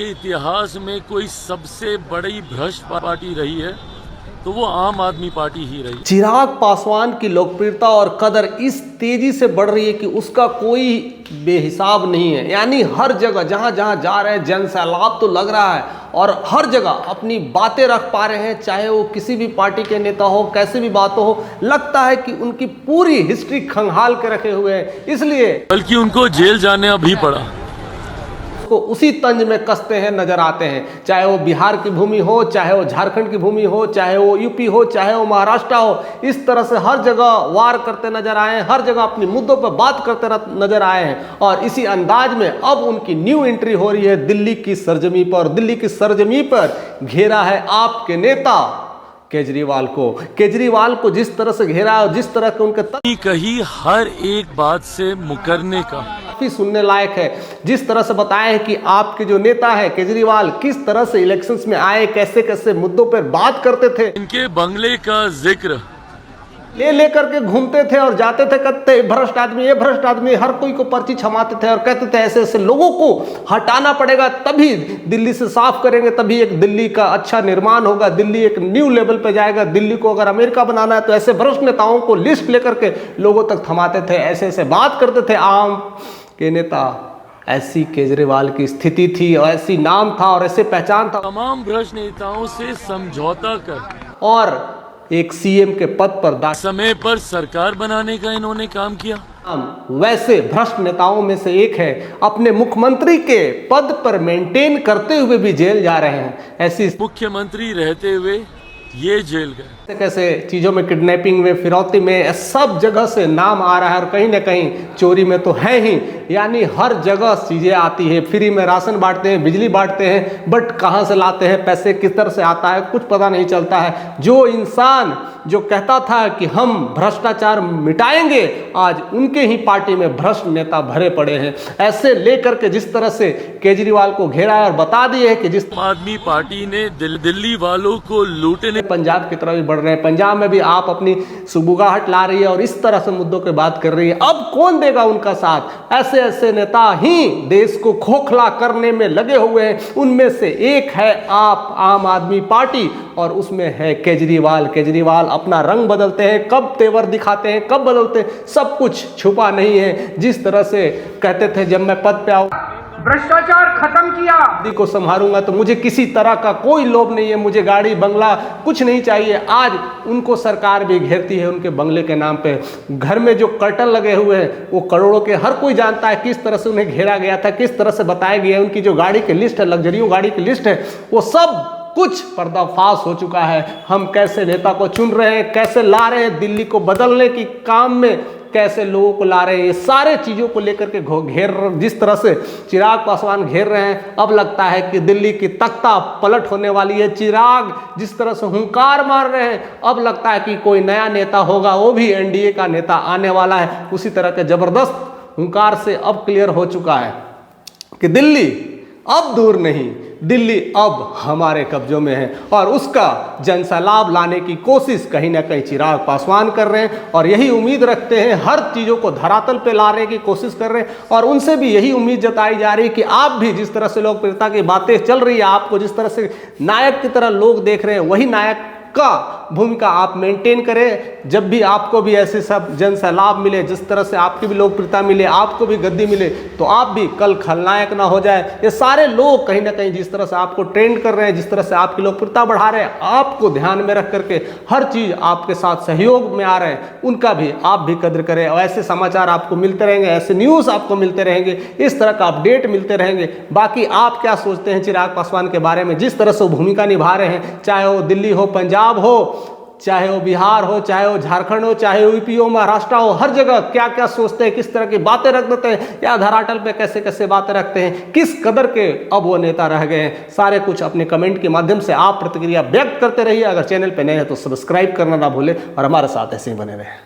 इतिहास में कोई सबसे बड़ी भ्रष्ट पार्टी रही है तो वो आम आदमी पार्टी ही रही। चिराग पासवान की लोकप्रियता और कदर इस तेजी से बढ़ रही है कि उसका कोई बेहिसाब नहीं है। यानी हर जगह जहां जहां जा रहे हैं जन सैलाब तो लग रहा है और हर जगह अपनी बातें रख पा रहे हैं, चाहे वो किसी भी पार्टी के नेता हो, कैसे भी बात हो। लगता है कि उनकी पूरी हिस्ट्री खंगाल के रखे हुए हैं, इसलिए बल्कि उनको जेल जाने अभी पड़ा। को उसी तंज में कसते हैं नजर आते हैं, चाहे वो बिहार की भूमि हो, चाहे वो झारखंड की भूमि हो, चाहे वो यूपी हो, चाहे वो महाराष्ट्र हो। इस तरह से हर जगह वार करते नजर आए हैं, हर जगह अपनी मुद्दों पर बात करते नजर आए हैं। और इसी अंदाज में अब उनकी न्यू एंट्री हो रही है दिल्ली की सरजमी पर। दिल्ली की सरजमी पर घेरा है आपके नेता केजरीवाल को जिस तरह से घेरा है और जिस तरह के उनके कहीं हर एक बात से मुकरने का काफी सुनने लायक है। जिस तरह से बताया है कि आपके जो नेता है केजरीवाल किस तरह से इलेक्शंस में आए, कैसे कैसे मुद्दों पर बात करते थे, इनके बंगले का जिक्र ले करके घूमते थे और जाते थे, कहते भ्रष्ट आदमी, ये भ्रष्ट आदमी, हर कोई को पर्ची छमाते थे और कहते थे ऐसे ऐसे लोगों को हटाना पड़ेगा, तभी दिल्ली से साफ करेंगे, तभी एक दिल्ली का अच्छा निर्माण होगा, दिल्ली एक न्यू लेवल पे जाएगा। दिल्ली को अगर अमेरिका बनाना है तो ऐसे भ्रष्ट नेताओं को लिस्ट लेकर के लोगों तक थमाते थे, ऐसे ऐसे बात करते थे आम के नेता। ऐसी केजरीवाल की स्थिति थी और ऐसी नाम था और ऐसे पहचान था। तमाम भ्रष्ट नेताओं से समझौता कर और एक सीएम के पद पर समय पर सरकार बनाने का इन्होंने काम किया। वैसे भ्रष्ट नेताओं में से एक है, अपने मुख्यमंत्री के पद पर मेंटेन करते हुए भी जेल जा रहे हैं। ऐसी मुख्यमंत्री रहते हुए ये जेल गए। कैसे चीजों में, किडनैपिंग में, फिरौती में, सब जगह से नाम आ रहा है और कहीं ना कहीं चोरी में तो है ही। यानी हर जगह चीजें आती है, फ्री में राशन बांटते हैं, बिजली बांटते हैं, बट कहां से लाते हैं पैसे, किस तरह से आता है, कुछ पता नहीं चलता है। जो इंसान जो कहता था कि हम भ्रष्टाचार मिटाएंगे, आज उनके ही पार्टी में भ्रष्ट नेता भरे पड़े हैं। ऐसे लेकर के जिस तरह से केजरीवाल को घेरा है और बता दिए है कि जिस आदमी पार्टी ने दिल्ली वालों को लूटने पंजाब की तरफ भी बढ़ रहे हैं, पंजाब में भी आप अपनी सुबुगाहट ला रही है और इस तरह से मुद्दों की बात कर रही है। अब कौन देगा उनका साथ? ऐसे ऐसे नेता ही देश को खोखला करने में लगे हुए हैं। उनमें से एक है आप आम आदमी पार्टी और उसमें है केजरीवाल अपना रंग बदलते हैं, कब तेवर दिखाते हैं, कब बदलते हैं, सब कुछ छुपा नहीं है। जिस तरह से कहते थे जब मैं पद पे आऊं भ्रष्टाचार खत्म किया, दिल्ली को संभालूंगा, तो मुझे किसी तरह का कोई लोभ नहीं है, मुझे गाड़ी बंगला कुछ नहीं चाहिए। आज उनको सरकार भी घेरती है उनके बंगले के नाम पे। घर में जो कर्टन लगे हुए हैं वो करोड़ों के, हर कोई जानता है किस तरह से उन्हें घेरा गया था, किस तरह से बताया गया है। उनकी जो गाड़ी की लिस्ट है, लग्जरियों गाड़ी की लिस्ट है, वो सब कुछ पर्दाफाश हो चुका है। हम कैसे नेता को चुन रहे हैं, कैसे ला रहे हैं दिल्ली को बदलने की काम में, कैसे लोगों को ला रहे हैं, ये सारे चीजों को लेकर के घेर, जिस तरह से चिराग पासवान घेर रहे हैं, अब लगता है कि दिल्ली की तख्ता पलट होने वाली है। चिराग जिस तरह से हुंकार मार रहे हैं, अब लगता है कि कोई नया नेता होगा, वो भी एनडीए का नेता आने वाला है। उसी तरह के जबरदस्त हुंकार से अब क्लियर हो चुका है कि दिल्ली अब दूर नहीं, दिल्ली अब हमारे कब्जों में है और उसका जनसैलाब लाने की कोशिश कहीं ना कहीं चिराग पासवान कर रहे हैं और यही उम्मीद रखते हैं, हर चीज़ों को धरातल पे लाने की कोशिश कर रहे हैं। और उनसे भी यही उम्मीद जताई जा रही है कि आप भी जिस तरह से लोकप्रियता की बातें चल रही है, आपको जिस तरह से नायक की तरह लोग देख रहे हैं, वही नायक का भूमिका आप मेंटेन करें। जब भी आपको भी ऐसे सब जन सैलाब मिले, जिस तरह से आपकी भी लोकप्रियता मिले, आपको भी गद्दी मिले, तो आप भी कल खलनायक ना हो जाए। ये सारे लोग कहीं ना कहीं जिस तरह से आपको ट्रेंड कर रहे हैं, जिस तरह से आपकी लोकप्रियता बढ़ा रहे हैं, आपको ध्यान में रख करके हर चीज आपके साथ सहयोग में आ रहे हैं, उनका भी आप भी कद्र करें। और ऐसे समाचार आपको मिलते रहेंगे, ऐसे न्यूज़ आपको मिलते रहेंगे, इस तरह का अपडेट मिलते रहेंगे। बाकी आप क्या सोचते हैं चिराग पासवान के बारे में, जिस तरह से वो भूमिका निभा रहे हैं, चाहे वो दिल्ली हो, पंजाब हो, चाहे वो बिहार हो, चाहे वो झारखंड हो, चाहे वो यूपी हो, महाराष्ट्र हो, हर जगह क्या क्या सोचते हैं, किस तरह की बातें रख देते हैं, या धरातल पे कैसे कैसे बातें रखते हैं, किस कदर के अब वो नेता रह गए हैं, सारे कुछ अपने कमेंट के माध्यम से आप प्रतिक्रिया व्यक्त करते रहिए। अगर चैनल पे नए हैं तो सब्सक्राइब करना ना भूलें और हमारे साथ ऐसे ही बने रहें।